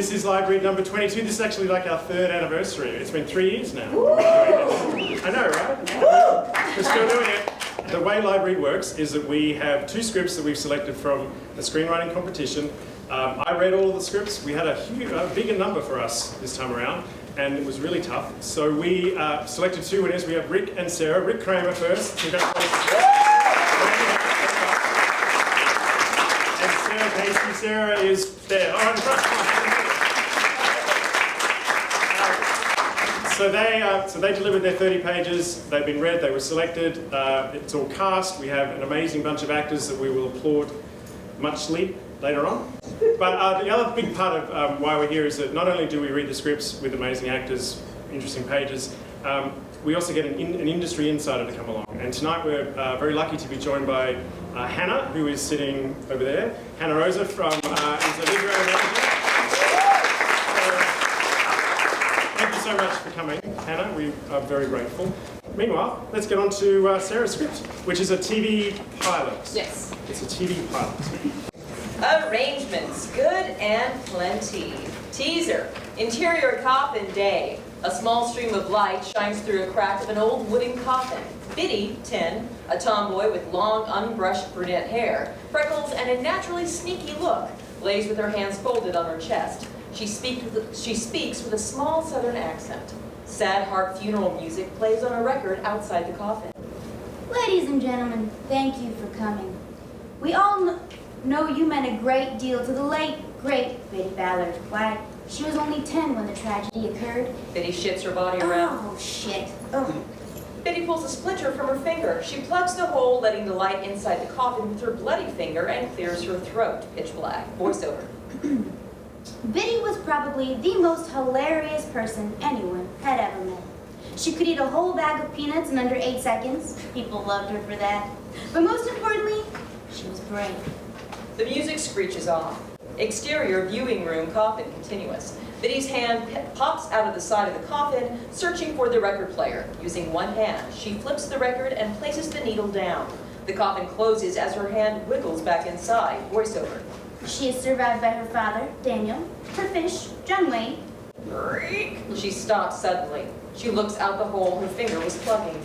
This is LiveRead number 22. This is actually like our 3rd anniversary. It's been 3 years now. I know, right? We're still doing it. The way LiveRead works is that we have 2 scripts that we've selected from a screenwriting competition. I read all the scripts. We had a bigger number for us this time around, and it was really tough. So we selected 2 winners. We have Rick and Sarah. Rick Kramer first. Congratulations. And Sarah Casey. Sarah is there. Oh, in front. So they delivered their 30 pages. They've been read. They were selected. It's all cast. We have an amazing bunch of actors that we will applaud muchly later on. But the other big part of why we're here is that not only do we read the scripts with amazing actors, interesting pages, we also get an industry insider to come along. And tonight we're very lucky to be joined by Hannah, who is sitting over there. Hannah Rosa from is a literary manager. Thank you so much for coming, Hannah. We are very grateful. Meanwhile, let's get on to Sarah's script, which is a TV pilot. Yes. It's a TV pilot. Arrangements, good and plenty. Teaser, interior coffin day. A small stream of light shines through a crack of an old wooden coffin. Biddy, 10, a tomboy with long, unbrushed brunette hair, freckles, and a naturally sneaky look, lays with her hands folded on her chest. She speaks with a small southern accent. Sad heart funeral music plays on a record outside the coffin. Ladies and gentlemen, thank you for coming. We all know you meant a great deal to the late, great Biddy Ballard. Why, she was only 10 when the tragedy occurred. Biddy shifts her body around. Oh, shit. Oh. Biddy pulls a splinter from her finger. She plugs the hole, letting the light inside the coffin with her bloody finger, and clears her throat. Pitch black. Voiceover. Biddy was probably the most hilarious person anyone had ever met. She could eat a whole bag of peanuts in under 8 seconds. People loved her for that. But most importantly, she was brave. The music screeches off. Exterior viewing room coffin continuous. Biddy's hand pops out of the side of the coffin, searching for the record player. Using one hand, she flips the record and places the needle down. The coffin closes as her hand wiggles back inside. Voiceover. She is survived by her father, Daniel, her fish, John Wayne. She stops suddenly. She looks out the hole her finger was plugging.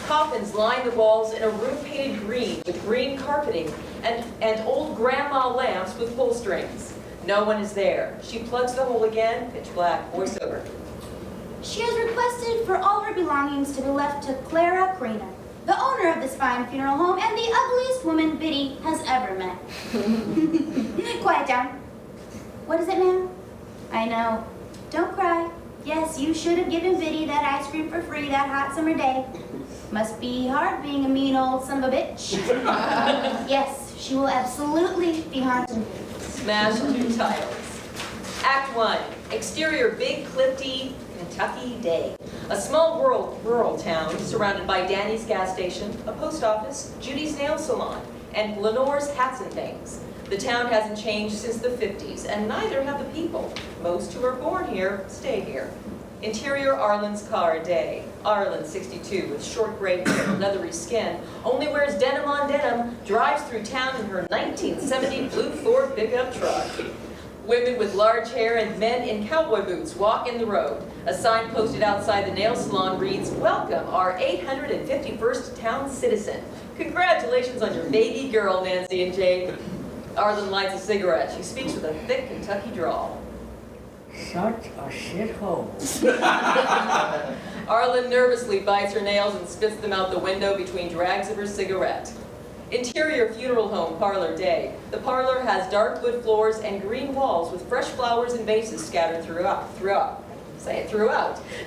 Coffins line the walls in a room painted green with green carpeting and old grandma lamps with pull strings. No one is there. She plugs the hole again, pitch black, voiceover. She has requested for all her belongings to be left to Clara Crina, the owner of this fine funeral home and the ugliest woman Biddy has ever met. Quiet down. What is it, ma'am? I know. Don't cry. Yes, you should have given Biddy that ice cream for free that hot summer day. Must be hard being a mean old son of a bitch. Yes, she will absolutely be haunted. Smash 2 titles. Act 1. Exterior Big Clifty, Kentucky day. A small rural town surrounded by Danny's gas station, a post office, Judy's nail salon, and Lenore's hats and things. The town hasn't changed since the 50s, and neither have the people. Most who are born here stay here. Interior Arlen's car day. Arlen, 62, with short gray hair, leathery skin, only wears denim on denim, drives through town in her 1970 blue Ford pickup truck. Women with large hair and men in cowboy boots walk in the road. A sign posted outside the nail salon reads, "Welcome, our 851st town citizen. Congratulations on your baby girl, Nancy and Jade." Arlen lights a cigarette. She speaks with a thick Kentucky drawl. Such a shithole. Arlen nervously bites her nails and spits them out the window between drags of her cigarette. Interior funeral home parlor day. The parlor has dark wood floors and green walls with fresh flowers and vases scattered throughout.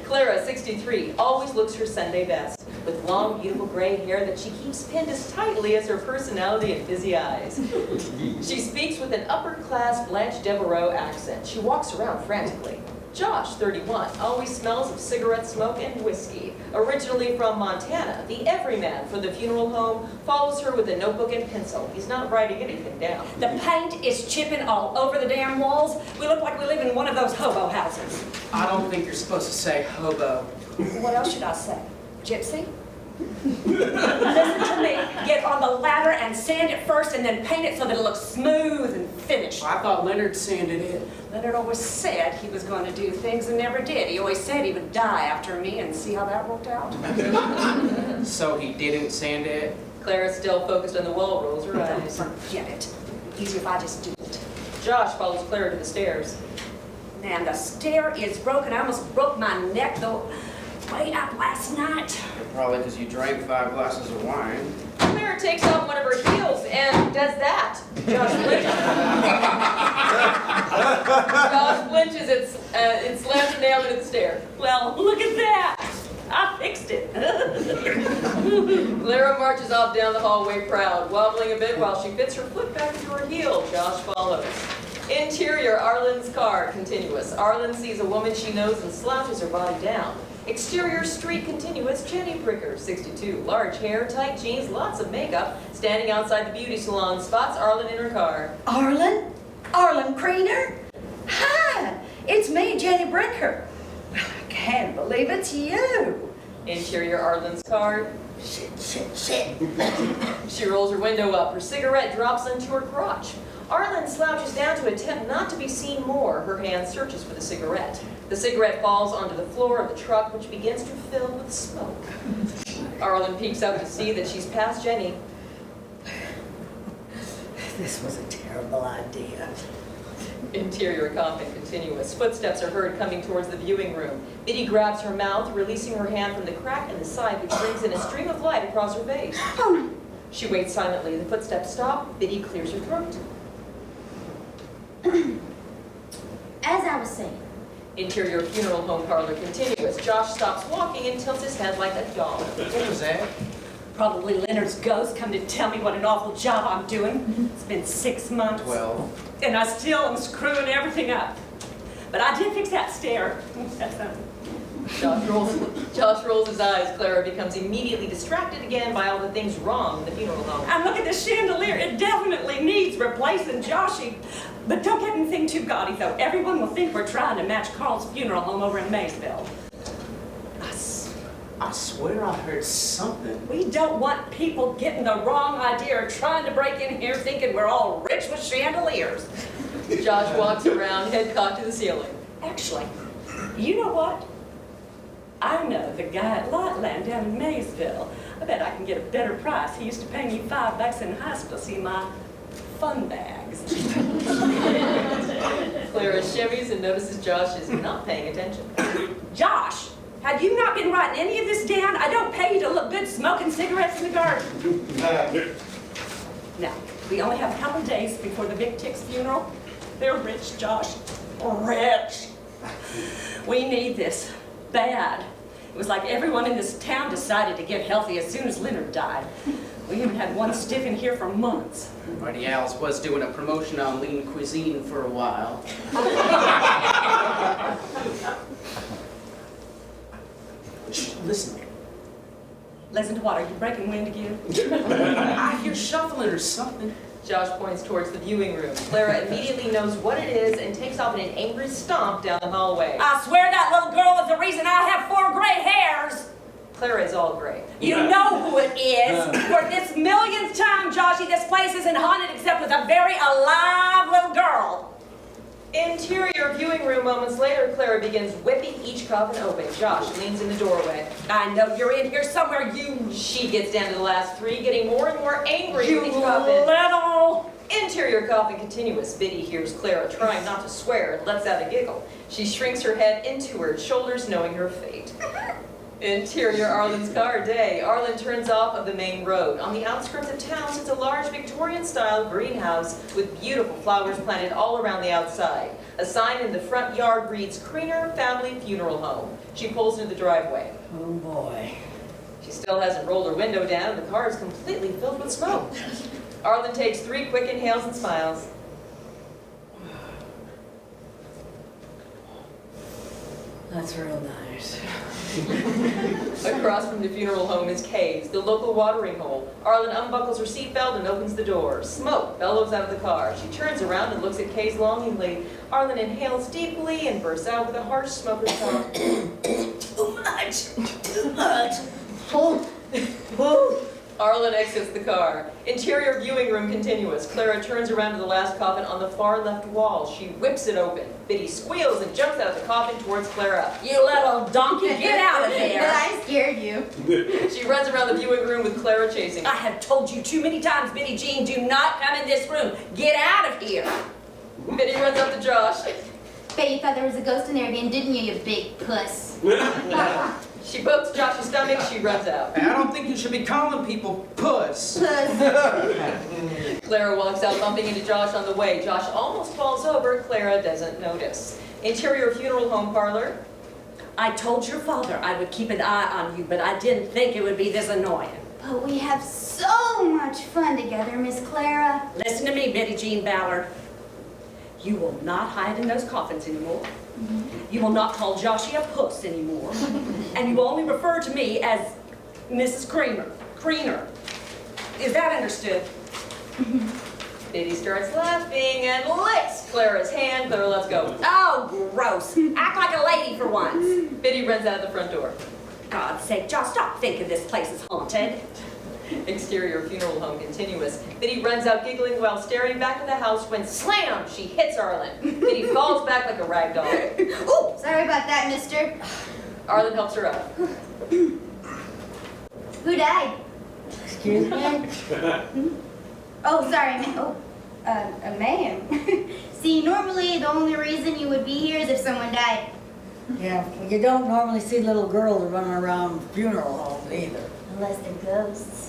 Clara, 63, always looks her Sunday best, with long, beautiful gray hair that she keeps pinned as tightly as her personality and busy eyes. She speaks with an upper-class Blanche Devereaux accent. She walks around frantically. Josh, 31, always smells of cigarette smoke and whiskey. Originally from Montana, the everyman for the funeral home follows her with a notebook and pencil. He's not writing anything down. The paint is chipping all over the damn walls. We look like we live in one of those hobo houses. I don't think you're supposed to say hobo. What else should I say? Gypsy? Listen to me. Get on the ladder and sand it first and then paint it so that it looks smooth and finished. I thought Leonard sanded it. Leonard always said he was going to do things and never did. He always said he would die after me, and see how that worked out? So he didn't sand it? Clara, still focused on the wall, rolls her eyes. Forget it. Easier if I just do it. Josh follows Clara to the stairs. Man, the stair is broken. I almost broke my neck, though, way up last night. Probably because you drank 5 glasses of wine. Clara takes off one of her heels and does that. Josh flinches. Josh flinches and slams her nail into the stair. Well, look at that. I fixed it. Clara marches off down the hallway proud, wobbling a bit while she fits her foot back into her heel. Josh follows. Interior, Arlen's car, continuous. Arlen sees a woman she knows and slouches her body down. Exterior, street, continuous. Jenny Pricker, 62. Large hair, tight jeans, lots of makeup. Standing outside the beauty salon, spots Arlen in her car. Arlen? Arlen Creener? Hi, it's me, Jenny Bricker. Well, I can't believe it's you. Interior, Arlen's car. Shit. She rolls her window up. Her cigarette drops into her crotch. Arlen slouches down to attempt not to be seen more. Her hand searches for the cigarette. The cigarette falls onto the floor of the truck, which begins to fill with smoke. Arlen peeks up to see that she's past Jenny. This was a terrible idea. Interior, coffin, continuous. Footsteps are heard coming towards the viewing room. Biddy grabs her mouth, releasing her hand from the crack in the side, which brings in a stream of light across her face. Oh no. She waits silently. The footsteps stop. Biddy clears her throat. As I was saying, Interior, funeral home parlor, continuous. Josh stops walking and tilts his head like a dog. What was that? Probably Leonard's ghost come to tell me what an awful job I'm doing. It's been 6 months. 12. And I still am screwing everything up. But I did fix that stair. That's something. Josh rolls his eyes. Clara becomes immediately distracted again by all the things wrong in the funeral home. And look at the chandelier. It definitely needs replacing, Joshy. But don't get anything too gaudy, though. Everyone will think we're trying to match Carl's funeral home over in Maysville. I swear I heard something. We don't want people getting the wrong idea or trying to break in here thinking we're all rich with chandeliers. Josh walks around, head cocked to the ceiling. Actually, you know what? I know the guy at Lotland down in Maysville. I bet I can get a better price. He used to pay me $5 in high school to see my fun bags. Clara shimmies and notices Josh is not paying attention. Josh, have you not been writing any of this down? I don't pay you to look good smoking cigarettes in the garden. Now, we only have a couple days before the Big Tick's funeral. They're rich, Josh. Rich. We need this. Bad. It was like everyone in this town decided to get healthy as soon as Leonard died. We haven't had one stiff in here for months. Marty Alice was doing a promotion on lean cuisine for a while. Shh, listen. Listen to what? Are you breaking wind again? I hear shuffling or something. Josh points towards the viewing room. Clara immediately knows what it is and takes off in an angry stomp down the hallway. I swear that little girl is the reason I have 4 gray hairs. Clara is all gray. You know who it is. For this millionth time, Joshy, this place isn't haunted except with a very alive little girl. Interior viewing room. Moments later, Clara begins whipping each coffin open. Josh leans in the doorway. I know you're in here somewhere, you... She gets down to the last 3, getting more and more angry You with each coffin. little... Interior coffin continuous. Biddy hears Clara trying not to swear and lets out a giggle. She shrinks her head into her shoulders, knowing her fate. Interior Arlen's car day. Arlen turns off of the main road. On the outskirts of town sits a large Victorian-style greenhouse with beautiful flowers planted all around the outside. A sign in the front yard reads, Creener Family Funeral Home. She pulls into the driveway. Oh boy. She still hasn't rolled her window down, and the car is completely filled with smoke. Arlen takes 3 quick inhales and smiles. That's real nice. Across from the funeral home is Kay's, the local watering hole. Arlen unbuckles her seatbelt and opens the door. Smoke bellows out of the car. She turns around and looks at Kay's longingly. Arlen inhales deeply and bursts out with a harsh smoker's cough. Too much. Arlen exits the car. Interior viewing room continuous. Clara turns around to the last coffin on the far left wall. She whips it open. Biddy squeals and jumps out of the coffin towards Clara. You little donkey, get out of But there! I scared you. She runs around the viewing room with Clara chasing. I have told you too many times, Biddy Jean, do not come in this room. Get out of here! Biddy runs up to Josh. Bet you thought there was a ghost in there again, didn't you, you big puss? She pokes Josh's stomach. She runs out. I don't think you should be calling people puss. Puss. Clara walks out, bumping into Josh on the way. Josh almost falls over. Clara doesn't notice. Interior funeral home parlor. I told your father I would keep an eye on you, but I didn't think it would be this annoying. But we have so much fun together, Miss Clara. Listen to me, Biddy Jean Ballard. You will not hide in those coffins anymore. You will not call Joshy a puss anymore. And you will only refer to me as Mrs. Creener. Is that understood? Biddy starts laughing and licks Clara's hand. Clara lets go. Oh, gross. Act like a lady for once. Biddy runs out of the front door. God's sake, Josh, stop thinking this place is haunted. Exterior funeral home continuous. Biddy runs out giggling while staring back at the house when slam, she hits Arlen. Biddy falls back like a rag doll. Ooh, sorry about that, mister. Arlen helps her up. Who died? Excuse me? Oh, sorry, a ma'am. See, normally the only reason you would be here is if someone died. Yeah, well, you don't normally see little girls running around funeral homes either. Unless they're ghosts.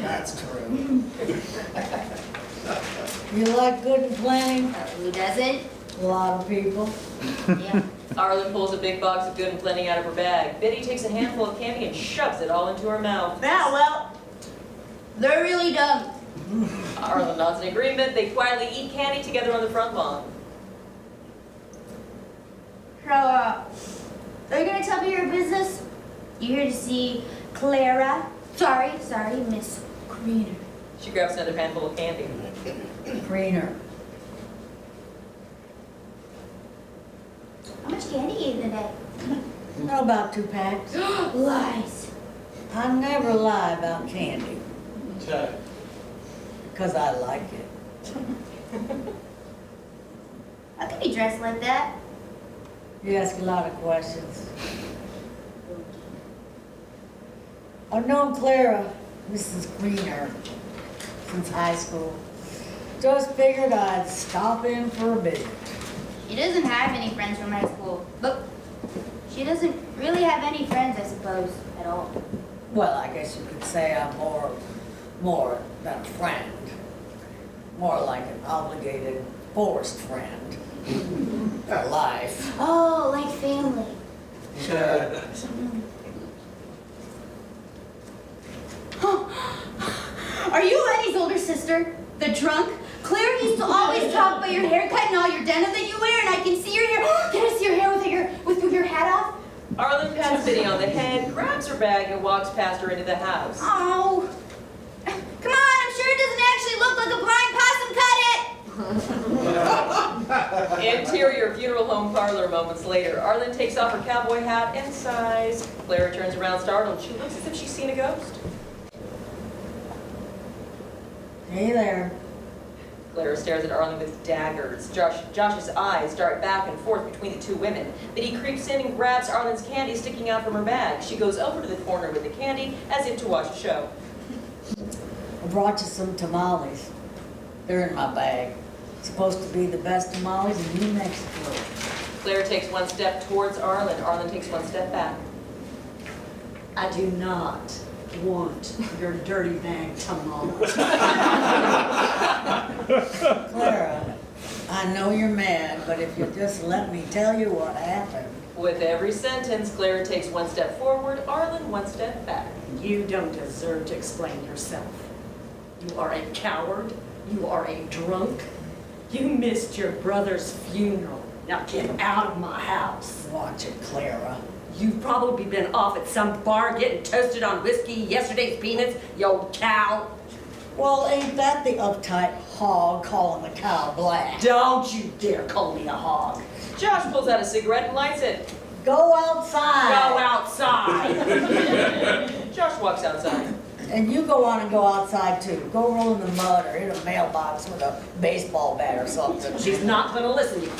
That's true. You like good and plenty? Who doesn't? A lot of people. Yeah. Arlen pulls a big box of Good and Plenty out of her bag. Biddy takes a handful of candy and shoves it all into her mouth. Yeah, well, they're really dumb. Arlen nods in agreement. They quietly eat candy together on the front lawn. So, are you gonna tell me your business? You here to see Clara? Sorry, Miss Greener. She grabs another handful of candy. Greener. How much candy you ate today? How about 2 packs? Lies. I never lie about candy. Because I like it. How can you dress like that? You ask a lot of questions. I've known Clara, Mrs. Greener, since high school. Just figured I'd stop in for a visit. She doesn't have any friends from high school. But she doesn't really have any friends, I suppose, at all. Well, I guess you could say I'm more than a friend. More like an obligated, forced friend. For life. Oh, like family. Are you Lenny's older sister? The drunk? Claire used to always talk about your haircut and all your denim that you wear, and I can see your hair. Can I see your hair with your hat off? Arlen pats Biddy on the head, grabs her bag, and walks past her into the house. Oh. Come on, I'm sure it doesn't actually look like a blind possum cut it. Interior funeral home parlor moments later. Arlen takes off her cowboy hat and sighs. Clara turns around startled. She looks as if she's seen a ghost. Hey there. Clara stares at Arlen with daggers. Josh's eyes dart back and forth between the two women. Biddy creeps in and grabs Arlen's candy sticking out from her bag. She goes over to the corner with the candy as if to watch a show. I brought you some tamales. They're in my bag. Supposed to be the best tamales in New Mexico. Clara takes one step towards Arlen. Arlen takes one step back. I do not want your dirty bag tamales. Clara, I know you're mad, but if you just let me tell you what happened. With every sentence, Clara takes one step forward, Arlen one step back. You don't deserve to explain yourself. You are a coward. You are a drunk. You missed your brother's funeral. Now get out of my house. Watch it, Clara. You've probably been off at some bar getting toasted on whiskey, yesterday's peanuts, you old cow. Well, ain't that the uptight hog calling the cow black? Don't you dare call me a hog. Josh pulls out a cigarette and lights it. Go outside. Go outside. Josh walks outside. And you go on and go outside too. Go roll in the mud or hit a mailbox with a baseball bat or something. She's not gonna listen to you.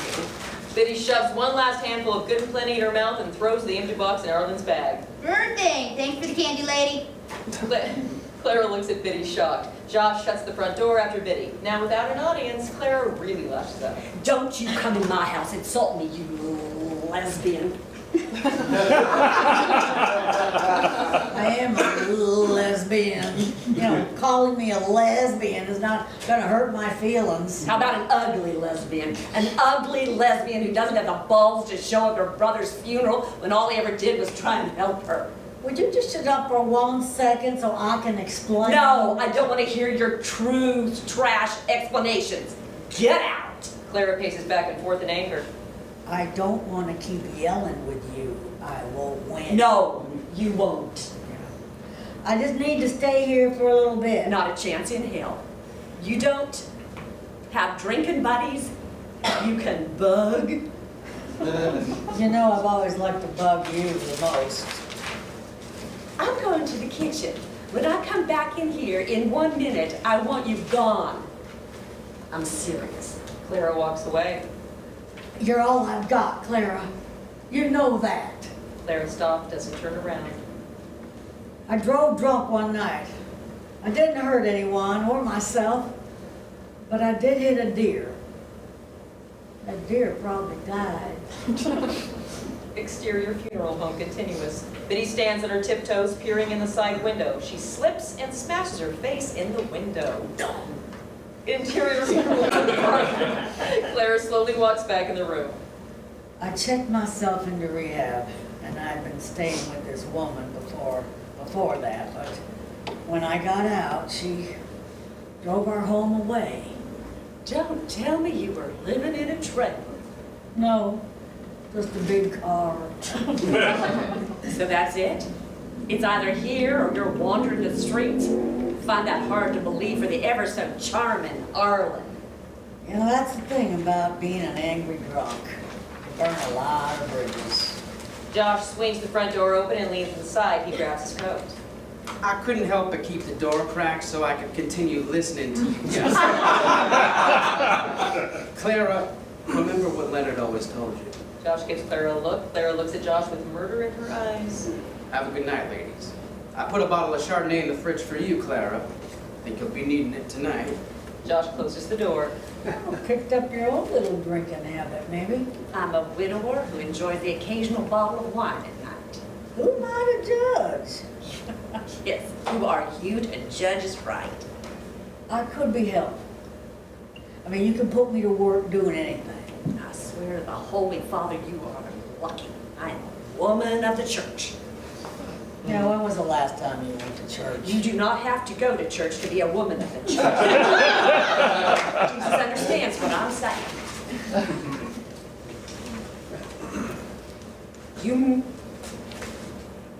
Biddy shoves one last handful of good and plenty in her mouth and throws the empty box in Arlen's bag. Birthday! Thanks for the candy, lady. Clara looks at Biddy shocked. Josh shuts the front door after Biddy. Now without an audience, Clara really lashes out. Don't you come in my house, insult me, you lesbian. I am a lesbian. You know, calling me a lesbian is not gonna hurt my feelings. How about an ugly lesbian? An ugly lesbian who doesn't have the balls to show up at her brother's funeral when all he ever did was try and help her. Would you just shut up for 1 second so I can explain? No, I don't want to hear your true trash explanations. Get out! Clara paces back and forth in anger. I don't want to keep yelling with you. I will win. No, you won't. I just need to stay here for a little bit. Not a chance in hell. You don't have drinking buddies you can bug. You know I've always liked to bug you the most. I'm going to the kitchen. When I come back in here in 1 minute, I want you gone. I'm serious. Clara walks away. You're all I've got, Clara. You know that. Clara stops, doesn't turn around. I drove drunk one night. I didn't hurt anyone or myself, but I did hit a deer. That deer probably died. Exterior funeral home continuous. Biddy stands on her tiptoes, peering in the side window. She slips and smashes her face in the window. Interior funeral home apartment. Clara slowly walks back in the room. I checked myself into rehab, and I'd been staying with this woman before that, but when I got out, she drove our home away. Don't tell me you were living in a trailer. No, just a big car. So that's it? It's either here or you're wandering the streets. Find that hard to believe for the ever so charming Arlen. You know, that's the thing about being an angry drunk. You burn a lot of bridges. Josh swings the front door open and leans inside. He grabs his coat. I couldn't help but keep the door cracked so I could continue listening to you guys. Clara, remember what Leonard always told you. Josh gives Clara a look. Clara looks at Josh with murder in her eyes. Have a good night, ladies. I put a bottle of Chardonnay in the fridge for you, Clara. Think you'll be needing it tonight. Josh closes the door. Oh, picked up your own little drinking habit, maybe. I'm a widower who enjoys the occasional bottle of wine at night. Who am I to judge? Yes, you are huge and judge is right. I could be helped. I mean, you can put me to work doing anything. I swear to the Holy Father, you are lucky. I am a woman of the church. Yeah, when was the last time you went to church? You do not have to go to church to be a woman of the church. Jesus understands what I'm saying.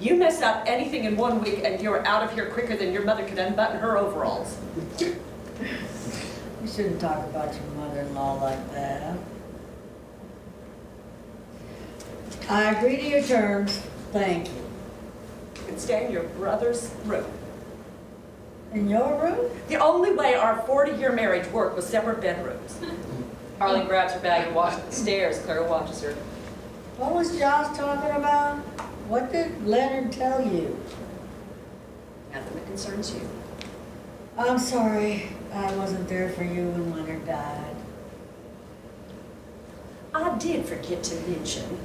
You mess up anything in 1 week and you're out of here quicker than your mother could unbutton her overalls. You shouldn't talk about your mother-in-law like that. I agree to your terms. Thank you. You can stay in your brother's room. In your room? The only way our 40-year marriage worked was separate bedrooms. Arlen grabs her bag and walks up the stairs. Clara watches her. What was Josh talking about? What did Leonard tell you? Nothing that concerns you. I'm sorry. I wasn't there for you when Leonard died. I did forget to mention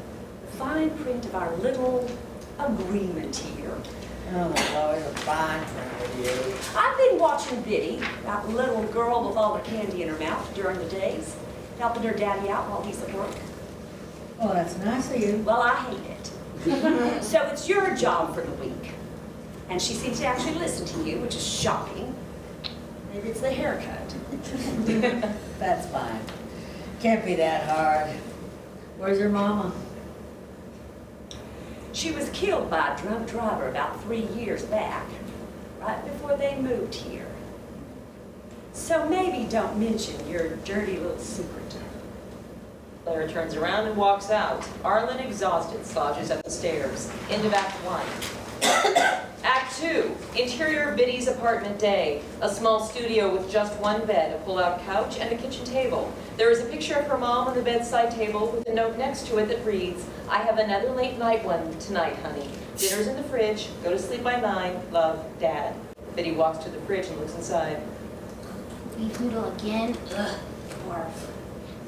the fine print of our little agreement here. Oh, there's always a fine print with you. I've been watching Biddy, that little girl with all the candy in her mouth during the days, helping her daddy out while he's at work. Oh, that's nice of you. Well, I hate it. So it's your job for the week. And she seems to actually listen to you, which is shocking. Maybe it's the haircut. That's fine. Can't be that hard. Where's your mama? She was killed by a drunk driver about 3 years back, right before they moved here. So maybe don't mention your dirty little secret. Clara turns around and walks out. Arlen, exhausted, slouches up the stairs. End of Act 1. Act 2, interior of Biddy's apartment day. A small studio with just one bed, a pull-out couch, and a kitchen table. There is a picture of her mom on the bedside table with a note next to it that reads, "I have another late night one tonight, honey. Dinner's in the fridge. Go to sleep by 9. Love, Dad." Biddy walks to the fridge and looks inside. Beef noodle again? Ugh, barf.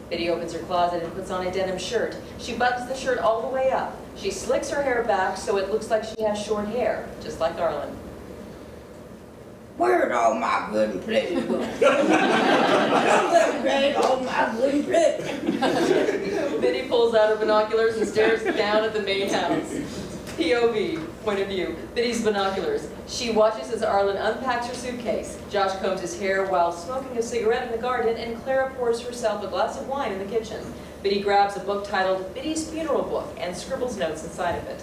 Biddy opens her closet and puts on a denim shirt. She buttons the shirt all the way up. She slicks her hair back so it looks like she has short hair, just like Arlen. Where'd all my good and pleasant go? Where'd all my good and pleasant? Biddy pulls out her binoculars and stares down at the main house. POV, point of view, Biddy's binoculars. She watches as Arlen unpacks her suitcase. Josh combs his hair while smoking a cigarette in the garden, and Clara pours herself a glass of wine in the kitchen. Biddy grabs a book titled Biddy's Funeral Book and scribbles notes inside of it.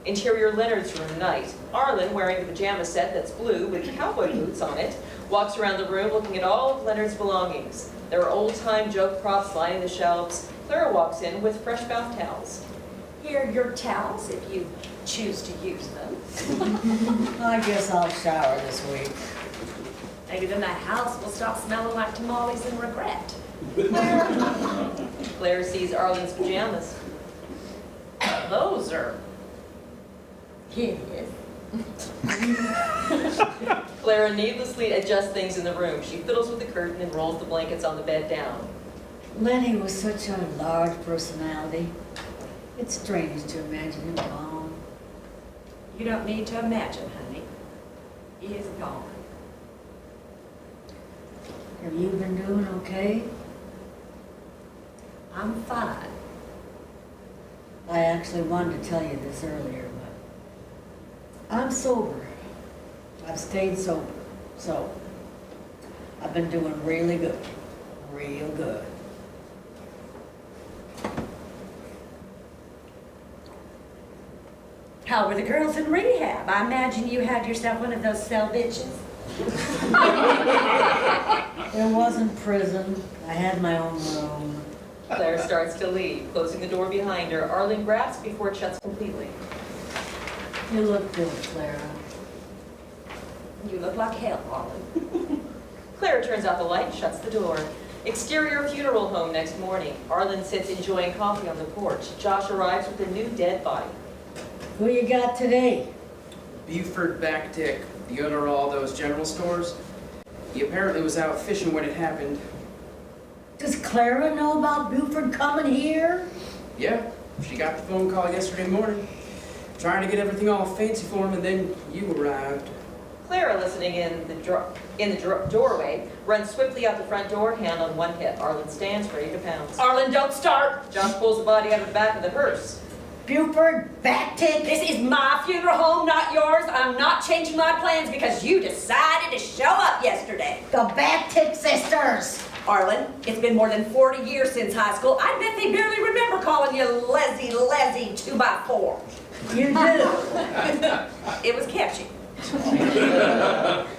Interior Leonard's room night. Arlen, wearing the pajama set that's blue with cowboy boots on it, walks around the room looking at all of Leonard's belongings. There are old-time joke props lining the shelves. Clara walks in with fresh bath towels. Here are your towels if you choose to use them. I guess I'll shower this week. Maybe then the house will stop smelling like tamales and regret. Claire sees Arlen's pajamas. Those are Yes. Clara needlessly adjusts things in the room. She fiddles with the curtain and rolls the blankets on the bed down. Lenny was such a large personality. It's strange to imagine him gone. You don't need to imagine, honey. He is gone. Have you been doing okay? I'm fine. I actually wanted to tell you this earlier, but I'm sober. I've stayed sober, so I've been doing really good, real good. How were the girls in rehab? I imagine you had yourself one of those cell bitches. It wasn't prison. I had my own room. Claire starts to leave, closing the door behind her. Arlen grasps before it shuts completely. You look good, Clara. You look like hell, Arlen. Clara turns out the light and shuts the door. Exterior funeral home next morning. Arlen sits enjoying coffee on the porch. Josh arrives with a new dead body. Who you got today? Buford Backtick, the owner of all those general stores. He apparently was out fishing when it happened. Does Clara know about Buford coming here? Yeah, she got the phone call yesterday morning, trying to get everything all fancy for him, and then you arrived. Clara, listening in the doorway, runs swiftly out the front door, hand on one hip. Arlen stands ready to pounce. Arlen, don't start. Josh pulls the body out of the back of the hearse. Buford Backtick? This is my funeral home, not yours. I'm not changing my plans because you decided to show up yesterday. The Backtick sisters! Arlen, it's been more than 40 years since high school. I bet they barely remember calling you Leslie 2x4. You do. It was catchy.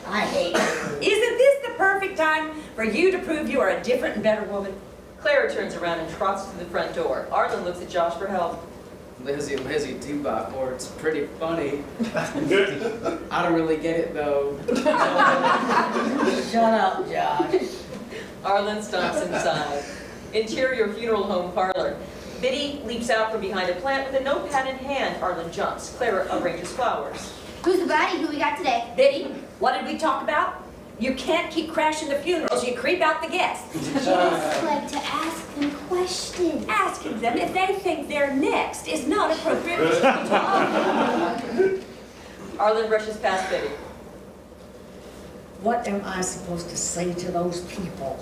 I hate you. Isn't this the perfect time for you to prove you are a different and better woman? Clara turns around and trots to the front door. Arlen looks at Josh for help. Lizzie 2x4, it's pretty funny. I don't really get it though. Shut up, Josh. Arlen stomps inside. Interior funeral home parlor. Biddy leaps out from behind a plant with a notepad in hand. Arlen jumps. Clara arranges flowers. Who's the body? Who we got today? Biddy, what did we talk about? You can't keep crashing the funerals. You creep out the guests. Just like to ask them questions. Asking them if they think they're next is not appropriate. Arlen brushes past Biddy. What am I supposed to say to those people?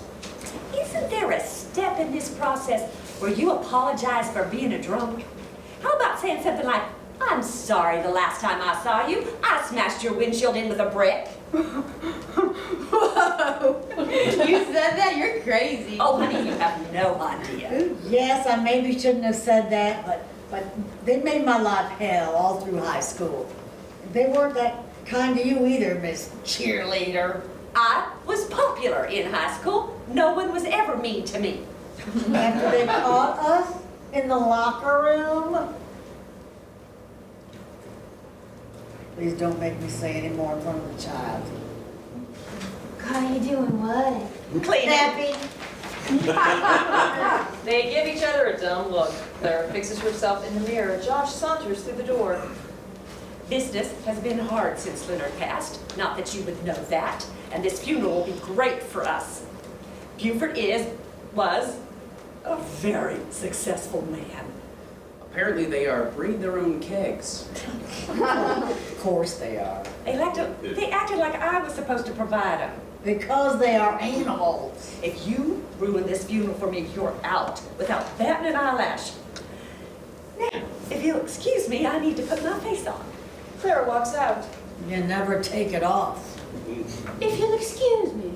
Isn't there a step in this process where you apologize for being a drunk? How about saying something like, I'm sorry the last time I saw you, I smashed your windshield in with a brick. Whoa! You said that? You're crazy. Oh, honey, you have no idea. Yes, I maybe shouldn't have said that, but they made my life hell all through high school. They weren't that kind to you either, Miss Cheerleader. I was popular in high school. No one was ever mean to me. After they caught us in the locker room? Please don't make me say any more in front of the child. God, you doing what? Clean it. Nappy. They give each other a dumb look. Clara fixes herself in the mirror. Josh saunters through the door. Business has been hard since Leonard passed. Not that you would know that. And this funeral will be great for us. Buford was a very successful man. Apparently they are breed their own kegs. Of course they are. They acted like I was supposed to provide them. Because they are animals. If you ruin this funeral for me, you're out without batting an eyelash. Now, if you'll excuse me, I need to put my face on. Clara walks out. You never take it off. If you'll excuse me.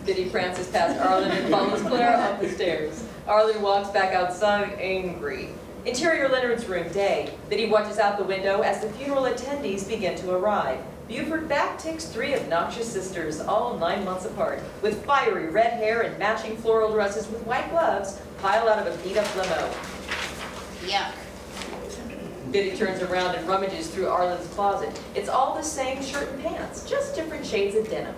Biddy prances past Arlen and follows Clara up the stairs. Arlen walks back outside, angry. Interior Leonard's room, day. Biddy watches out the window as the funeral attendees begin to arrive. Buford backticks 3 obnoxious sisters, all 9 months apart, with fiery red hair and matching floral dresses with white gloves, pile out of a beat-up limo. Yuck. Biddy turns around and rummages through Arlen's closet. It's all the same shirt and pants, just different shades of denim.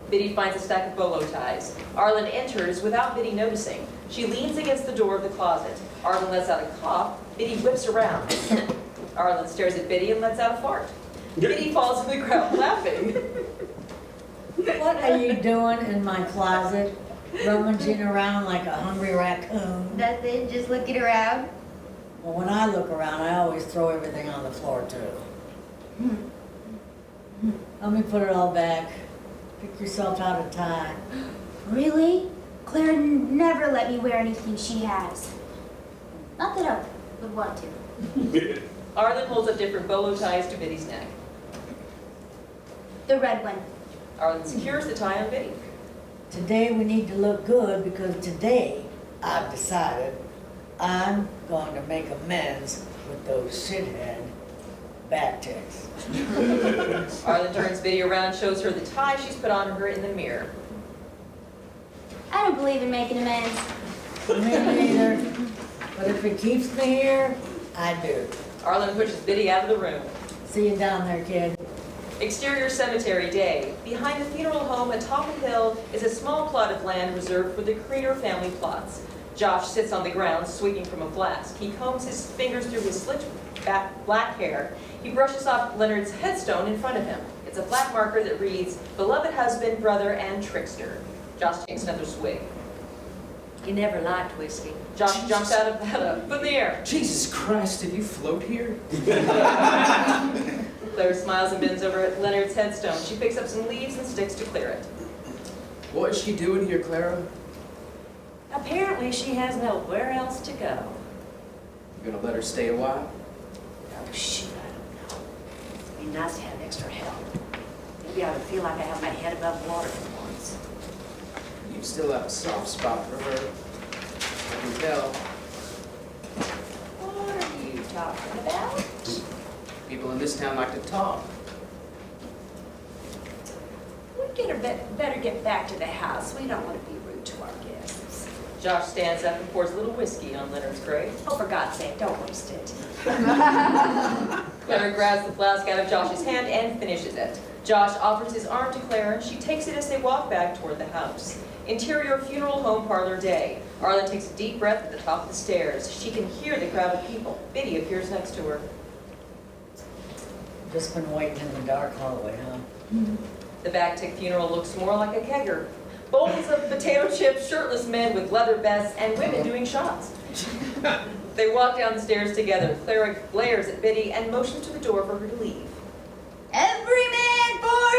Biddy finds a stack of bolo ties. Arlen enters without Biddy noticing. She leans against the door of the closet. Arlen lets out a cough. Biddy whips around. Arlen stares at Biddy and lets out a fart. Biddy falls to the ground laughing. What are you doing in my closet? Rummaging around like a hungry raccoon? Nothing, just looking around. Well, when I look around, I always throw everything on the floor too. Let me put it all back. Pick yourself out a tie. Really? Claire never let me wear anything she has. Not that I would want to. Arlen holds up different bolo ties to Biddy's neck. The red one. Arlen secures the tie on Biddy. Today we need to look good because today I've decided I'm going to make amends with those shithead backticks. Arlen turns Biddy around, shows her the tie she's put on her in the mirror. I don't believe in making amends. Me neither. But if it keeps me here, I do. Arlen pushes Biddy out of the room. See you down there, kid. Exterior cemetery, day. Behind the funeral home atop a hill is a small plot of land reserved for the Kriener family plots. Josh sits on the ground, sweeping from a flask. He combs his fingers through his slicked back black hair. He brushes off Leonard's headstone in front of him. It's a flat marker that reads, "Beloved husband, brother, and trickster." Josh takes another swig. You never liked whiskey. Josh jumps out of bed, foot in the air. Jesus Christ, did you float here? Claire smiles and bends over at Leonard's headstone. She picks up some leaves and sticks to clear it. What is she doing here, Clara? Apparently she has nowhere else to go. You gonna let her stay a while? Oh, shoot, I don't know. It'd be nice to have extra help. Maybe I would feel like I have my head above water for once. You still have a soft spot for her. I can tell. What are you talking about? People in this town like to talk. Better get back to the house. We don't want to be rude to our guests. Josh stands up and pours a little whiskey on Leonard's grave. Oh, for God's sake, don't waste it. Clara grabs the flask out of Josh's hand and finishes it. Josh offers his arm to Clara, and she takes it as they walk back toward the house. Interior funeral home parlor, day. Arlen takes a deep breath at the top of the stairs. She can hear the crowd of people. Biddy appears next to her. Just been waiting in the dark hallway, huh? The backtick funeral looks more like a kegger. Bowls of potato chips, shirtless men with leather vests, and women doing shots. They walk down the stairs together. Clara glares at Biddy and motions to the door for her to leave. Every man for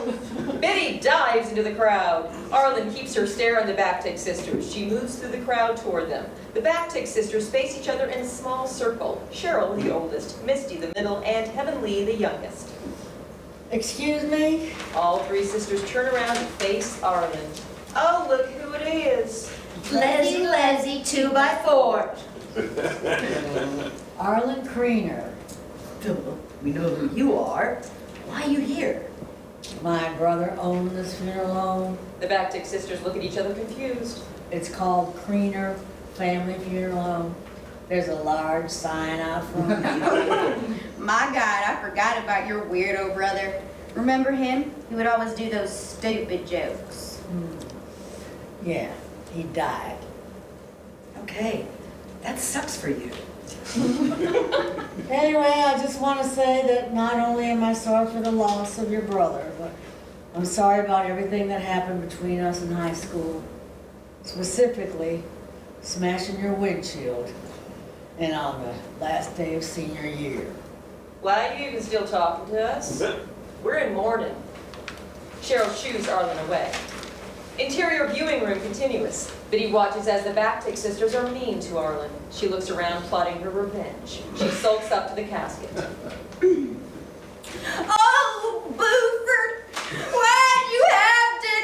himself! Biddy dives into the crowd. Arlen keeps her stare on the backtick sisters. She moves through the crowd toward them. The backtick sisters face each other in a small circle. Cheryl, the oldest, Misty, the middle, and Heavenly, the youngest. Excuse me? All 3 sisters turn around and face Arlen. Oh, look who it is. Leslie, 2x4. Arlen Kriener. We know who you are. Why are you here? my brother owned this funeral home. The Bactic sisters look at each other confused. It's called Kriener Family Funeral Home. There's a large sign out front. My God, I forgot about your weirdo brother. Remember him? He would always do those stupid jokes. Yeah, he died. Okay, that sucks for you. Anyway, I just want to say that not only am I sorry for the loss of your brother, but I'm sorry about everything that happened between us in high school. Specifically, smashing your windshield and on the last day of senior year. Why are you even still talking to us? We're in mourning. Cheryl shoos Arlen away. Interior viewing room continuous. Biddy watches as the Bactic sisters are mean to Arlen. She looks around, plotting her revenge. She sulks up to the casket. Oh, Buford, why'd you have to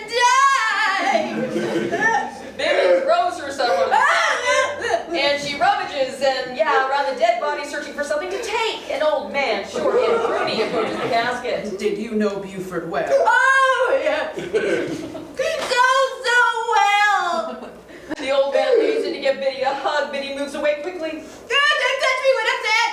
die? Biddy throws herself on the casket, and she rummages and, around the dead body searching for something to take. An old man, short and fruity, approaches the casket. Did you know Buford well? Oh, yeah. So well. The old man leaves in to give Biddy a hug. Biddy moves away quickly. Don't touch me when I'm dead.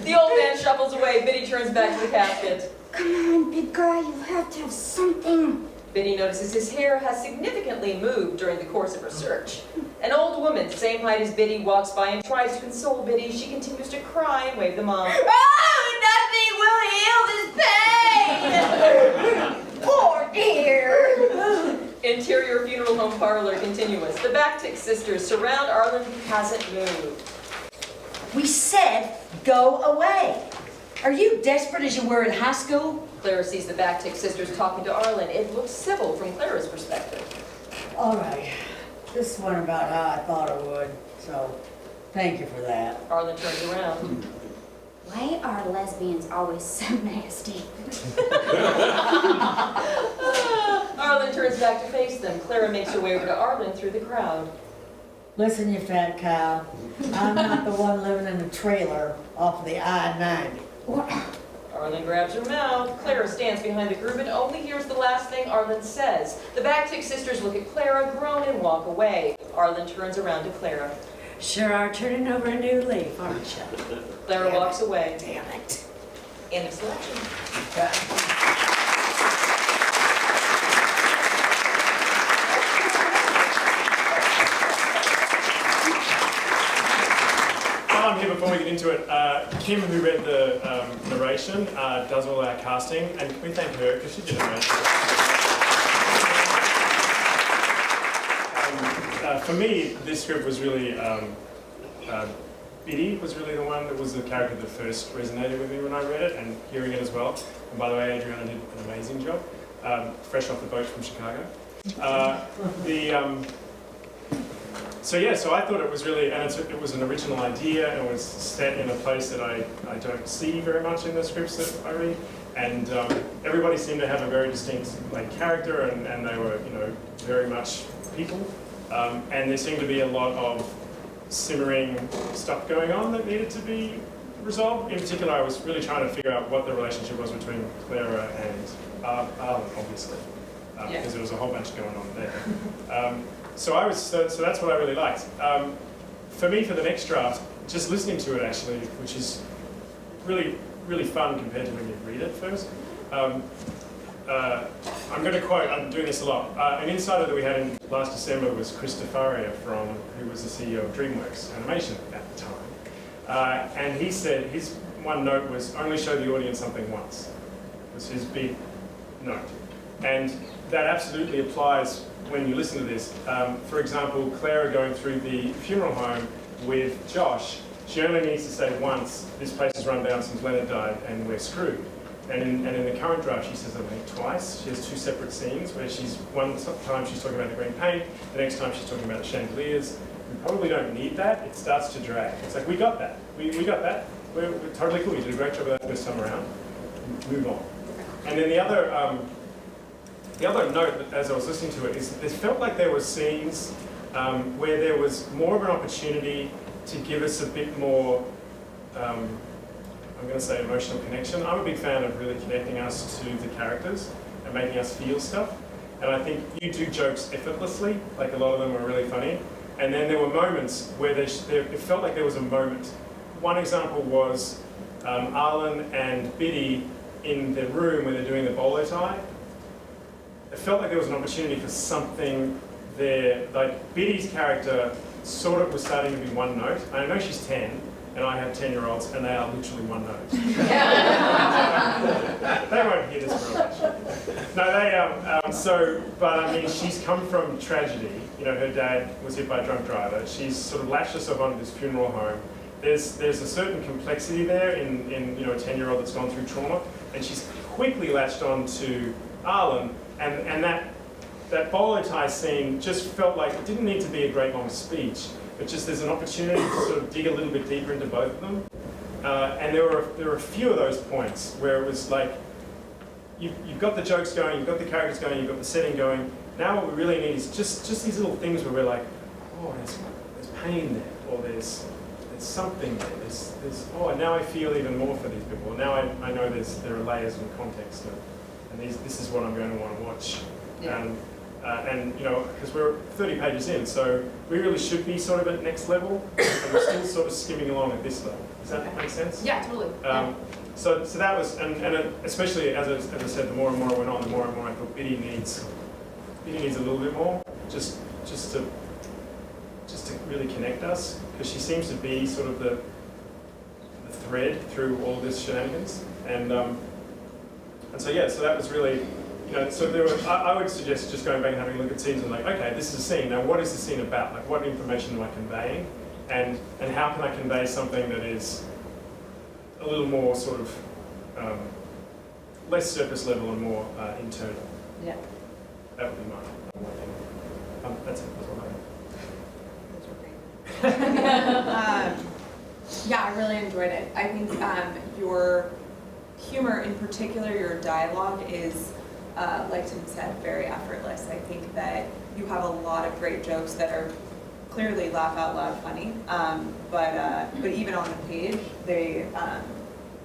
The old man shuffles away. Biddy turns back to the casket. Come on, big guy, you have to have something. Biddy notices his hair has significantly moved during the course of her search. An old woman, same height as Biddy, walks by and tries to console Biddy. She continues to cry and wave them on. Oh, nothing will heal this pain. Poor dear. Interior funeral home parlor continuous. The Bactic sisters surround Arlen, who hasn't moved. We said go away. Are you desperate as you were in high school? Clara sees the Bactic sisters talking to Arlen. It looks civil from Clara's perspective. All right, this went about how I thought it would, so thank you for that. Arlen turns around. Why are lesbians always so nasty? Arlen turns back to face them. Clara makes her way over to Arlen through the crowd. Listen, you fat cow, I'm not the one living in a trailer off of the I-90. Arlen grabs her mouth. Clara stands behind the group and only hears the last thing Arlen says. The Bactic sisters look at Clara, groan, and walk away. Arlen turns around to Clara. Sure are turning over a new leaf, aren't you? Clara walks away. Damn it. End of selection. While I'm here, before we get into it, Kim, who read the narration, does all our casting, and can we thank her because she did amazing. For me, this script was really, Biddy was really the one that was the character that first resonated with me when I read it, and hearing it as well. And by the way, Adriana did an amazing job, fresh off the boat from Chicago. So I thought it was really, and it was an original idea, and it was set in a place that I don't see very much in the scripts that I read, and everybody seemed to have a very distinct character, and they were very much people, and there seemed to be a lot of simmering stuff going on that needed to be resolved. In particular, I was really trying to figure out what the relationship was between Clara and Arlen, obviously, because there was a whole bunch going on there. So that's what I really liked. For me, for the next draft, just listening to it actually, which is really, really fun compared to when you read it first. I'm going to quote, I'm doing this a lot. An insider that we had in last December was Chris Defaria, who was the CEO of DreamWorks Animation at the time. And he said his one note was, only show the audience something once. Was his big note. And that absolutely applies when you listen to this. For example, Clara going through the funeral home with Josh, she only needs to say once, this place has run down since Leonard died and we're screwed. And in the current draft, she says, I think, twice. She has two separate scenes where one time she's talking about the green paint, the next time she's talking about the chandeliers. We probably don't need that. It starts to drag. It's like, we got that. We got that. We're totally cool. You did a great job of that first time around. Move on. And then the other note, as I was listening to it, is it felt like there were scenes where there was more of an opportunity to give us a bit more, I'm going to say emotional connection. I'm a big fan of really connecting us to the characters and making us feel stuff. And I think you do jokes effortlessly, like a lot of them are really funny. And then there were moments where it felt like there was a moment. One example was Arlen and Biddy in the room where they're doing the bolo tie. It felt like there was an opportunity for something there. Like Biddy's character sort of was starting to be one note. I know she's 10, and I have 10-year-olds, and they are literally one note. They won't hear this for a while. No, but I mean, she's come from tragedy. You know, her dad was hit by a drunk driver. She's sort of lashed herself onto this funeral home. There's a certain complexity there in you know, a 10-year-old that's gone through trauma, and she's quickly latched on to Arlen, and that bolo tie scene just felt like it didn't need to be a great long speech, but just there's an opportunity to sort of dig a little bit deeper into both of them. And there were a few of those points where it was like, you've got the jokes going, you've got the characters going, you've got the setting going. Now what we really need is just these little things where we're like, oh, there's pain there, or there's something there. There's oh, now I feel even more for these people. Now I know there are layers and context, and this is what I'm going to want to watch. Yeah. And you know, because we're 30 pages in, so we really should be sort of at next level, and we're still sort of skimming along at this level. Does that make sense? Yeah, totally. So that was, and especially as I said, the more and more I went on, the more and more I thought Biddy needs a little bit more, just to really connect us, because she seems to be sort of the thread through all this shenanigans, and so yeah, so that was really. You know, so there were, I would suggest just going back and having a look at scenes and like, okay, this is a scene. Now, what is the scene about? Like, what information am I conveying? And how can I convey something that is a little more sort of less surface level and more internal? Yeah. That would be mine. That's it. That's all I have. Yeah, I really enjoyed it. I think your humor, in particular, your dialogue is, like Tim said, very effortless. I think that you have a lot of great jokes that are clearly laugh out loud funny, but even on the page, they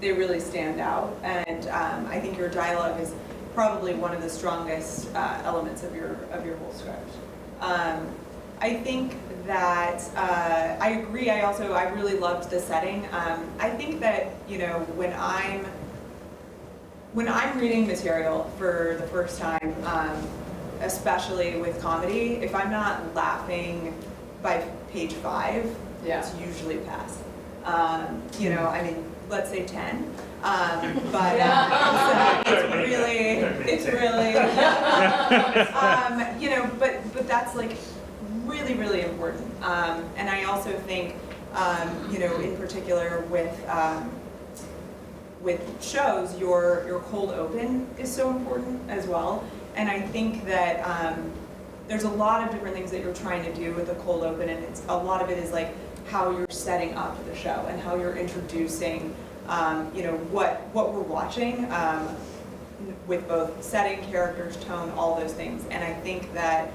really stand out. And I think your dialogue is probably one of the strongest elements of your whole script. I think that I agree. I really loved the setting. I think that, you know, when I'm reading material for the first time, especially with comedy, if I'm not laughing by page 5, it's usually pass. You know, I mean, let's say 10. But it's really, you know, but that's like really, really important. And I also think, you know, in particular with shows, your cold open is so important as well. And I think that there's a lot of different things that you're trying to do with the cold open, and a lot of it is like how you're setting up the show and how you're introducing, you know, what we're watching with both setting, characters, tone, all those things. And I think that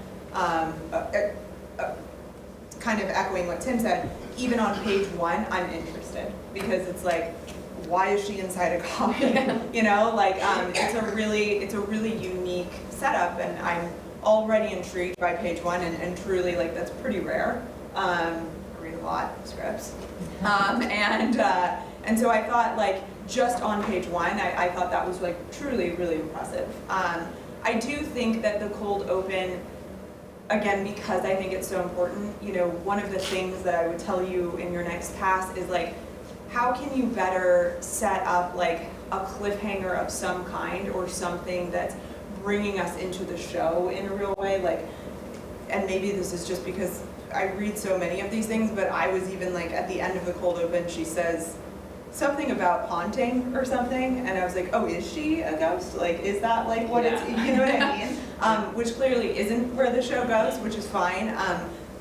kind of echoing what Tim said, even on page 1, I'm interested, because it's like, why is she inside a coffin? You know, like it's a really unique setup, and I'm already intrigued by page 1, and truly, like, that's pretty rare. I read a lot of scripts, and so I thought, like, just on page 1, I thought that was like truly really impressive. I do think that the cold open, again, because I think it's so important, you know, one of the things that I would tell you in your next pass is like, how can you better set up like a cliffhanger of some kind, or something that's bringing us into the show in a real way? Like, and maybe this is just because I read so many of these things, but I was even like, at the end of the cold open, she says something about haunting or something, and I was like, oh, is she a ghost? Like, is that like what it's, you know what I mean? Which clearly isn't where the show goes, which is fine.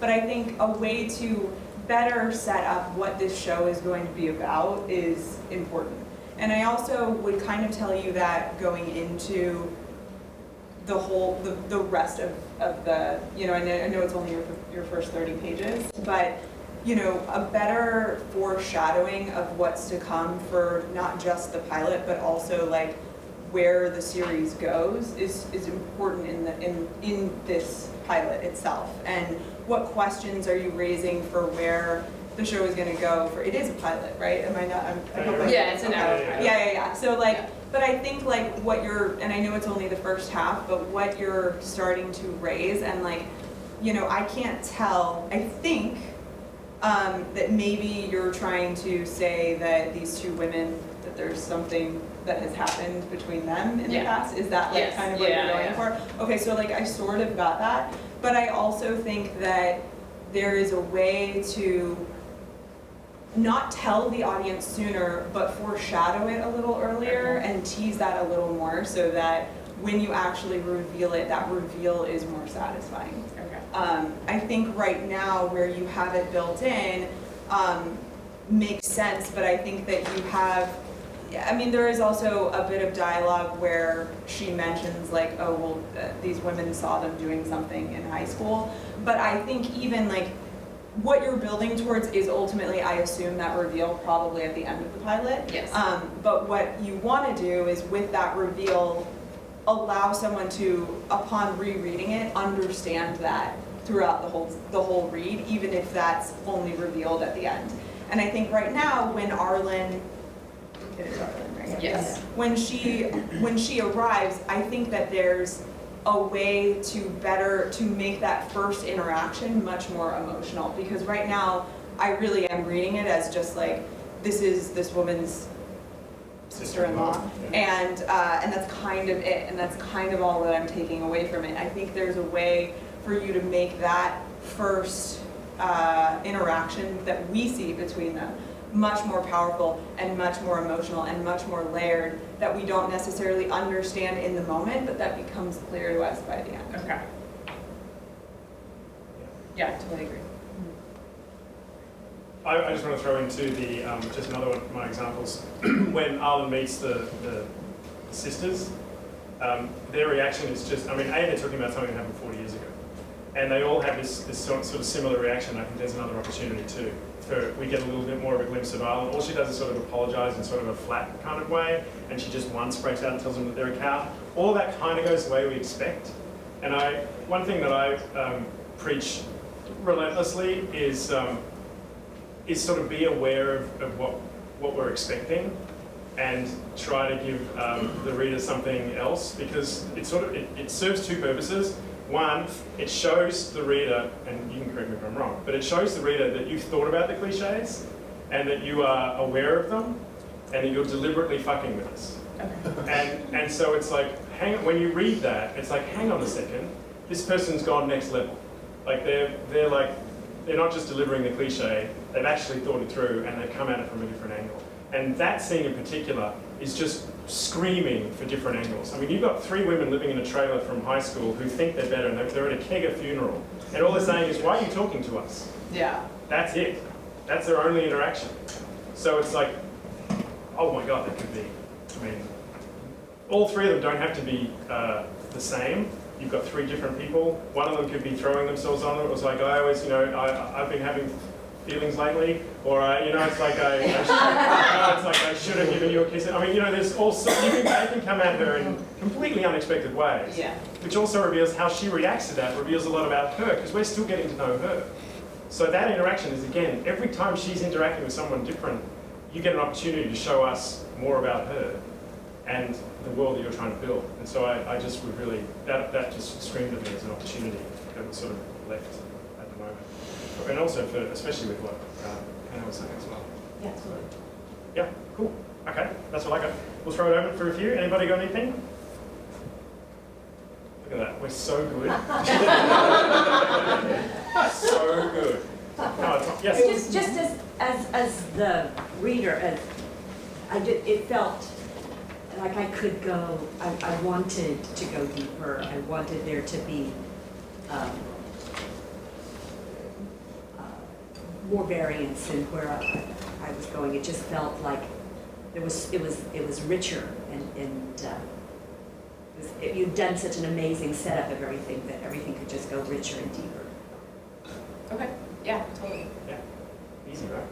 But I think a way to better set up what this show is going to be about is important. And I also would kind of tell you that going into the rest of the, you know, I know it's only your first 30 pages, but you know, a better foreshadowing of what's to come for not just the pilot, but also like where the series goes is important in this pilot itself. And what questions are you raising for where the show is going to go? For it is a pilot, right? Am I not? I hope Yeah, it's an hour. Yeah. So like, but I think like what you're, and I know it's only the first half, but what you're starting to raise, and like, you know, I can't tell. I think that maybe you're trying to say that these two women, that there's something that has happened between them in the past. Is that like kind of what you're going for? Okay, so like I sort of got that, but I also think that there is a way to not tell the audience sooner, but foreshadow it a little earlier and tease that a little more so that when you actually reveal it, that reveal is more satisfying. Okay. I think right now where you have it built in makes sense, but I think that you have, I mean, there is also a bit of dialogue where she mentions like, oh, well, these women saw them doing something in high school, but I think even like, what you're building towards is ultimately, I assume, that reveal probably at the end of the pilot. Yes. But what you want to do is with that reveal, allow someone to, upon rereading it, understand that throughout the whole read, even if that's only revealed at the end. And I think right now, when Arlen, it is Arlen, right? Yes. When she arrives, I think that there's a way to make that first interaction much more emotional, because right now I really am reading it as just like, this is this woman's sister-in-law, and that's kind of it, and that's kind of all that I'm taking away from it. I think there's a way for you to make that first interaction that we see between them much more powerful and much more emotional and much more layered, that we don't necessarily understand in the moment, but that becomes clear to us by the end. Okay. Yeah, totally agree. I just want to throw into the just another one of my examples. When Arlen meets the sisters, their reaction is just, I mean, they're talking about something that happened 40 years ago, and they all have this sort of similar reaction. I think there's another opportunity too. We get a little bit more of a glimpse of Arlen. All she does is sort of apologise in sort of a flat kind of way, and she just once breaks out and tells them that they're a cow. All that kind of goes the way we expect. And one thing that I preach relentlessly is sort of be aware of what we're expecting, and try to give the reader something else, because it serves two purposes. One, it shows the reader, and you can correct me if I'm wrong, but it shows the reader that you've thought about the cliches and that you are aware of them and that you're deliberately fucking with us. Okay. And so it's like, when you read that, it's like, hang on a second, this person's gone next level. Like they're not just delivering the cliche, they've actually thought it through and they've come at it from a different angle. And that scene in particular is just screaming for different angles. I mean, you've got three women living in a trailer from high school who think they're better, and they're at a kegger funeral. And all they're saying is, why are you talking to us? Yeah. That's it. That's their only interaction. So it's like, oh my God, that could be, I mean, all three of them don't have to be the same. You've got three different people. One of them could be throwing themselves on it. It was like, I always, I've been having feelings lately, or it's like I should have given you a kiss. I mean, there's also they can come at her in completely unexpected ways. Yeah. Which also reveals how she reacts to that. Reveals a lot about her, because we're still getting to know her. So that interaction is, again, every time she's interacting with someone different, you get an opportunity to show us more about her and the world that you're trying to build. And so I just would really, that just screamed at me as an opportunity that was sort of left at the moment. And also especially with what Hannah was saying as well. Yeah, absolutely. Yeah, cool. Okay, that's what I got. We'll throw it open for a few. Anybody got anything? Look at that, we're so good. So good. No, it's not. Yes? Just as the reader, it felt like I could go, I wanted to go deeper. I wanted there to be more variance in where I was going. It just felt like it was richer, and you'd done such an amazing setup of everything that everything could just go richer and deeper. Okay. Yeah, totally. Yeah. Easy, right?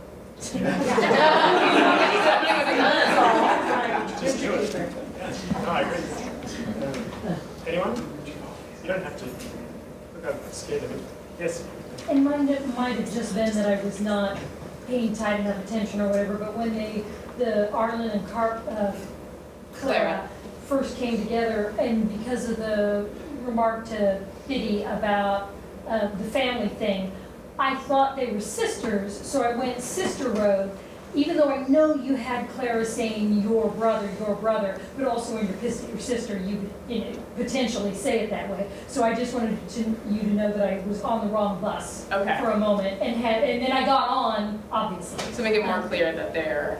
Just Just do it. No, I agree. Anyone? You don't have to. Look, I'm scared of it. Yes? And mine might have just been that I was not paying tight enough attention or whatever, but when the Arlen and Clara first came together, and because of the remark to Biddy about the family thing, I thought they were sisters, so I went sister road, even though I know you had Clara saying your brother, but also when you're your sister, you potentially say it that way. So I just wanted you to know that I was on the wrong bus for a moment, and then I got on, obviously. So make it more clear that they're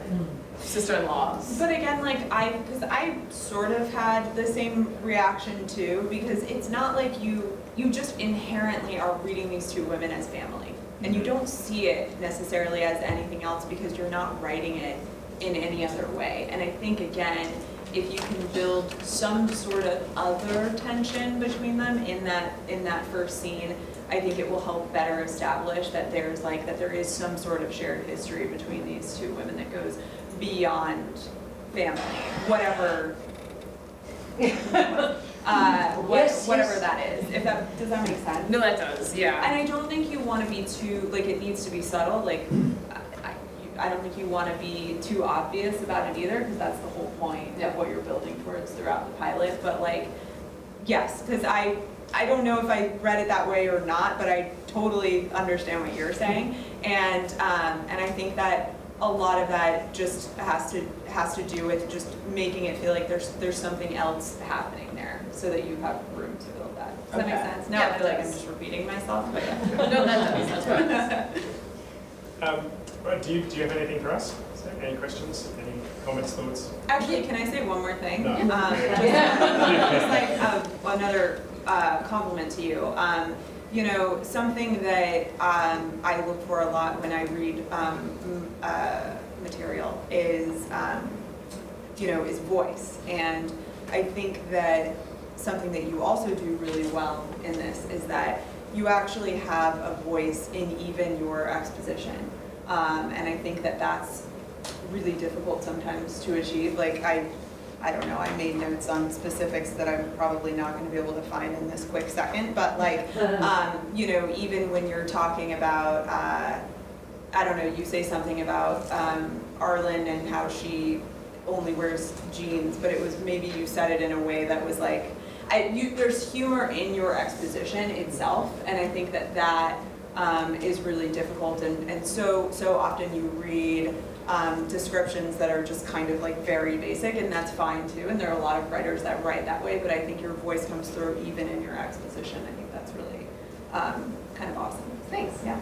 sister-in-laws. But again, like because I sort of had the same reaction too, because it's not like you just inherently are reading these two women as family. And you don't see it necessarily as anything else because you're not writing it in any other way. And I think, again, if you can build some sort of other tension between them in that first scene, I think it will help better establish that there is some sort of shared history between these two women that goes beyond family, whatever. Whatever that is. Does that make sense? No, that does, yeah. And I don't think you want to be too, it needs to be subtle, I don't think you want to be too obvious about it either, because that's the whole point of what you're building towards throughout the pilot, but yes, because I don't know if I read it that way or not, but I totally understand what you're saying, and I think that a lot of that just has to do with just making it feel like there's something else happening there, so that you have room to build that. Does that make sense? Now I feel like I'm just repeating myself, but yeah. No, that does. That's Right, do you have anything for us? So, any questions? Any comments, thoughts? Actually, can I say one more thing? No. Another compliment to you. Something that I look for a lot when I read material is voice. And I think that something that you also do really well in this is that you actually have a voice in even your exposition. And I think that that's really difficult sometimes to achieve. I don't know, I made notes on specifics that I'm probably not going to be able to find in this quick second, but even when you're talking about, you say something about Arlen and how she only wears jeans, but it was maybe you said it in a way that was there's humor in your exposition itself, and I think that is really difficult, and so often you read descriptions that are just kind of very basic, and that's fine too, and there are a lot of writers that write that way, but I think your voice comes through even in your exposition. I think that's really kind of awesome. Thanks. Yeah.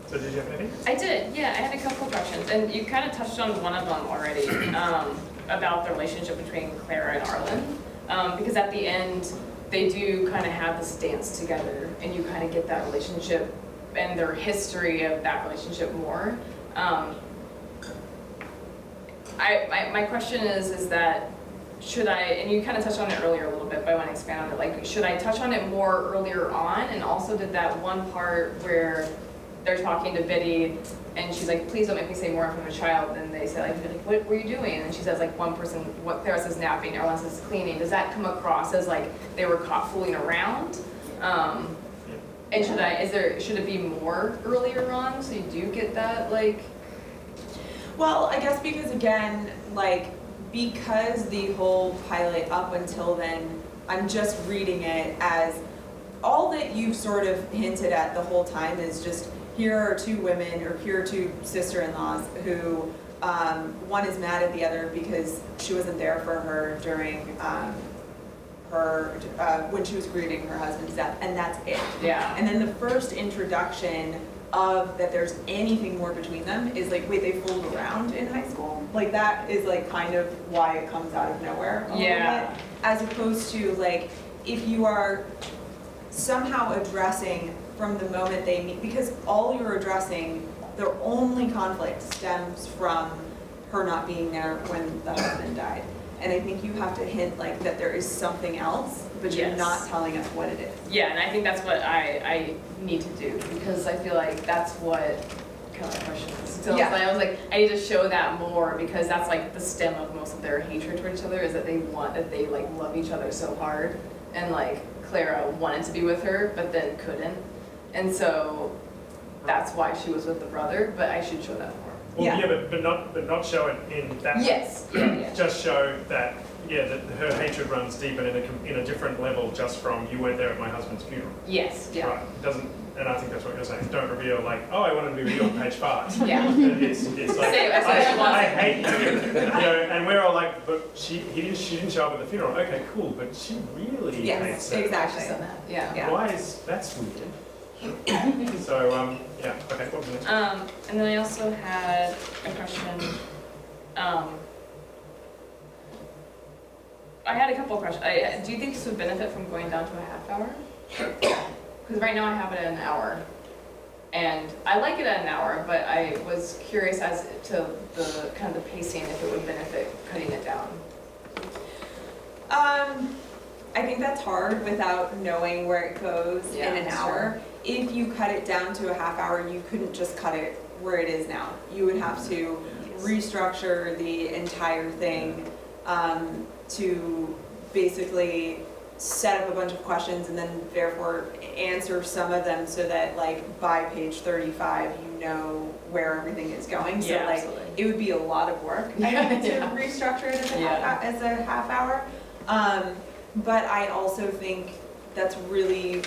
So did you have anything? I did, yeah, I had a couple questions, and you kind of touched on one of them already, about the relationship between Clara and Arlen, because at the end, they do kind of have this dance together, and you kind of get that relationship and their history of that relationship more. My question is that should I, and you kind of touched on it earlier a little bit, but I want to expand on it, should I touch on it more earlier on? And also did that one part where they're talking to Biddy, and she's like, please don't make me say more in front of a child, and they say what were you doing? And she says one person, what Clara says napping, everyone says cleaning. Does that come across as they were caught fooling around? And should it be more earlier on so you do get that Well, I guess because again, because the whole pilot up until then, I'm just reading it as all that you've sort of hinted at the whole time is just here are two women, or here are two sister-in-laws who one is mad at the other because she wasn't there for her during when she was grieving her husband's death, and that's it. Yeah. And then the first introduction of that there's anything more between them is wait, they fooled around in high school? That is kind of why it comes out of nowhere a little bit. As opposed to if you are somehow addressing from the moment they meet, because all you're addressing, their only conflict stems from her not being there when the husband died. And I think you have to hint that there is something else, but you're not telling us what it is. Yeah, and I think that's what I need to do, because I feel like that's what kind of questions. So Yeah. I was like, I need to show that more because that's like the stem of most of their hatred toward each other is that they like love each other so hard, and like Clara wanted to be with her but then couldn't, and so that's why she was with the brother. But I should show that more. Well, yeah, but not show it in that. Yes. Yeah. Just show that that her hatred runs deep and in a different level just from you weren't there at my husband's funeral. Yes. Yeah. Right. It doesn't. And I think that's what you're saying. Don't reveal like, oh, I wanted to be with you on page 5. Yeah. It's like, I hate you. And we're all like, but she didn't show up at the funeral. Okay, cool, but she really hates her. Exactly. Yeah. Why is that's weird? So yeah. Okay. What was the next? And then I also had a question. I had a couple of questions. Do you think this would benefit from going down to a half hour? Because right now I have it at an hour. And I like it at an hour, but I was curious as to the kind of the pacing, if it would benefit cutting it down. I think that's hard without knowing where it goes in an hour. If you cut it down to a half hour, you couldn't just cut it where it is now. You would have to restructure the entire thing to basically set up a bunch of questions and then therefore answer some of them so that like by page 35 you know where everything is going. So like absolutely. It would be a lot of work I think, to restructure it as a half hour. But I also think that's really,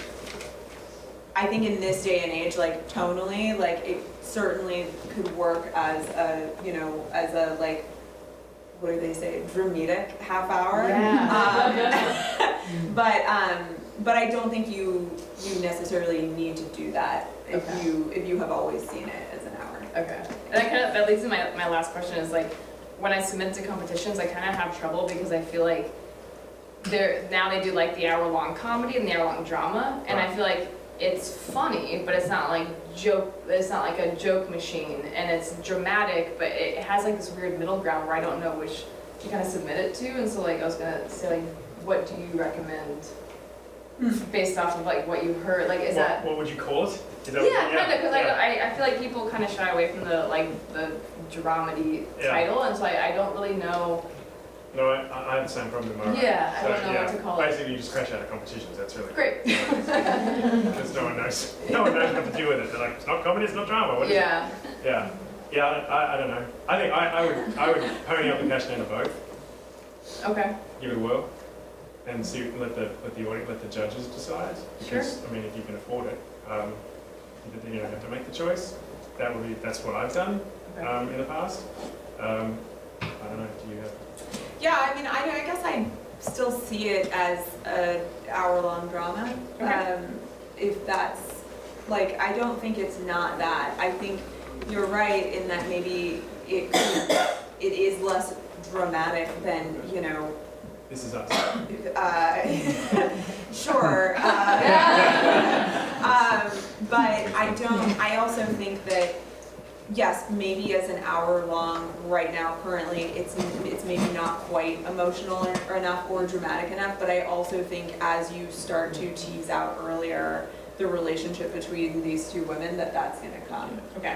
I think in this day and age, like tonally, like it certainly could work as a, as a like, what do they say, dramatic half hour. Yeah. But I don't think you necessarily need to do that if you have always seen it as an hour. Okay. And that leads to my last question is like, when I submit to competitions, I kind of have trouble because I feel like now they do like the hour-long comedy and the hour-long drama, and I feel like it's funny, but it's not like a joke machine, and it's dramatic, but it has like this weird middle ground where I don't know which to kind of submit it to, and so like I was gonna say like, what do you recommend based off of like what you heard? Like, is that what would you call it? kind of, because I feel like people kind of shy away from the dramedy title, and so I don't really know. No, I have the same problem in my life. Yeah, I don't know what to call it. Basically, you just crash out of competitions. That's really great. Because no one knows how to deal with it. They're like, it's not comedy, it's not drama. What is it? Yeah. I don't know. I think I would pony up the cash down to both. Okay. Give it a whirl, and see let the judges decide. Because, I mean, if you can afford it, you don't have to make the choice. That's what I've done in the past. I don't know. Do you have? Yeah, I mean, I guess I still see it as an hour-long drama. Okay. If that's, like, I don't think it's not that. I think you're right in that maybe it is less dramatic than, This is us. Sure. But I also think that, yes, maybe as an hour long right now currently, it's maybe not quite emotional enough or dramatic enough, but I also think as you start to tease out earlier the relationship between these two women, that's going to come. Okay.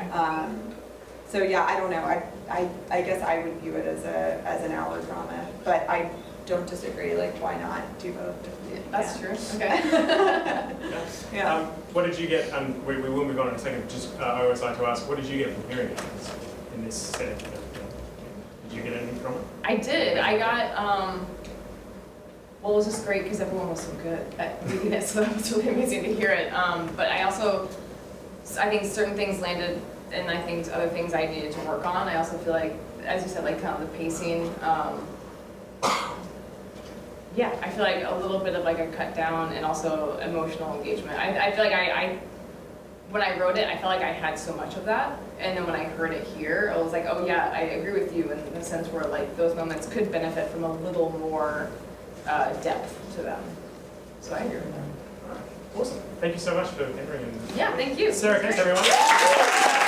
So yeah, I don't know. I guess I would view it as an hour drama, but I don't disagree. Like, why not do both? That's true. Okay. Yeah. What did you get? We will move on in a second. Just I always like to ask, what did you get from hearing it in this setting? Did you get anything from it? I did. I got. Well, it was just great because everyone was so good at reading it, so that was really amazing to hear it. But I think certain things landed, and I think other things I needed to work on. I also feel like, as you said, like kind of the pacing. Yeah, I feel like a little bit of like a cut down and also emotional engagement. I feel like when I wrote it, I felt like I had so much of that, and then when I heard it here, I was like, oh yeah, I agree with you in the sense where like those moments could benefit from a little more depth to them. So I agree with that. All right. Awesome. Thank you so much for entering. Yeah, thank you. Sarah, thanks everyone.